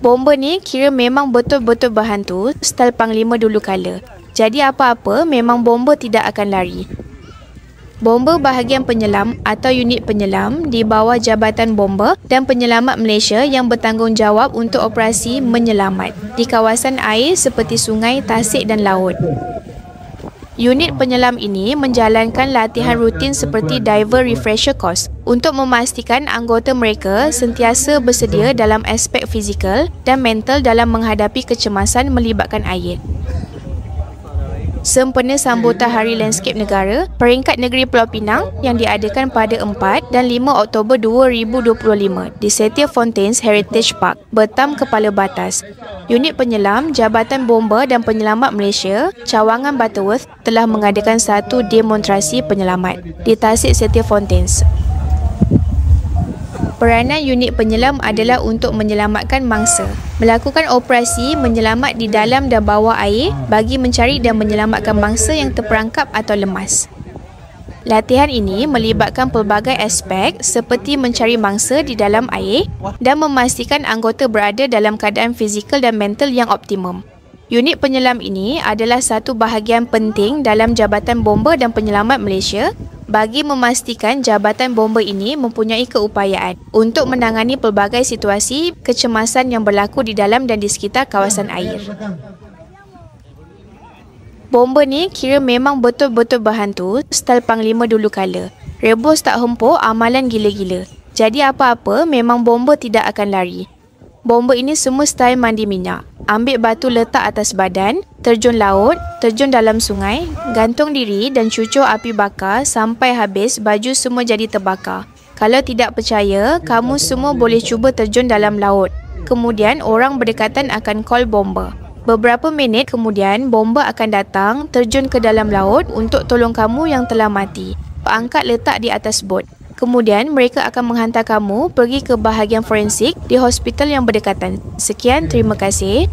Bomba ni kira memang betul-betul berhantu, style Panglima dulu kala. Jadi apa-apa memang bomba tidak akan lari. Bomba bahagian penyelam atau unit penyelam di bawah Jabatan Bomba dan Penyelamat Malaysia yang bertanggungjawab untuk operasi menyelamat di kawasan air seperti sungai, tasik dan laut. Unit penyelam ini menjalankan latihan rutin seperti diver refresher course untuk memastikan anggota mereka sentiasa bersedia dalam aspek fizikal dan mental dalam menghadapi kecemasan melibatkan air. Sempena sambutan Hari Landscape Negara, Peringkat Negeri Pulau Pinang yang diadakan pada 4 dan 5 Oktober 2025 di Setia Fontaines Heritage Park, Bertam Kepala Batas. Unit penyelam Jabatan Bomba dan Penyelamat Malaysia, Cawangan Butterworth telah mengadakan satu demonstrasi penyelamat di Tasik Setia Fontaines. Peranan unit penyelam adalah untuk menyelamatkan mangsa, melakukan operasi menyelamat di dalam dan bawah air bagi mencari dan menyelamatkan mangsa yang terperangkap atau lemas. Latihan ini melibatkan pelbagai aspek seperti mencari mangsa di dalam air dan memastikan anggota berada dalam keadaan fizikal dan mental yang optimum. Unit penyelam ini adalah satu bahagian penting dalam Jabatan Bomba dan Penyelamat Malaysia bagi memastikan Jabatan Bomba ini mempunyai keupayaan untuk menangani pelbagai situasi kecemasan yang berlaku di dalam dan di sekitar kawasan air. Bomba ni kira memang betul-betul berhantu, style Panglima dulu kala. Rebus tak hempuk, amalan gila-gila. Jadi apa-apa memang bomba tidak akan lari. Bomba ini semua style mandi minyak. Ambil batu letak atas badan, terjun laut, terjun dalam sungai, gantung diri dan cucur api bakar sampai habis baju semua jadi terbakar. Kalau tidak percaya, kamu semua boleh cuba terjun dalam laut. Kemudian orang berdekatan akan call bomba. Beberapa minit kemudian bomba akan datang terjun ke dalam laut untuk tolong kamu yang telah mati. Angkat letak di atas bot. Kemudian mereka akan menghantar kamu pergi ke bahagian forensik di hospital yang berdekatan. Sekian, terima kasih.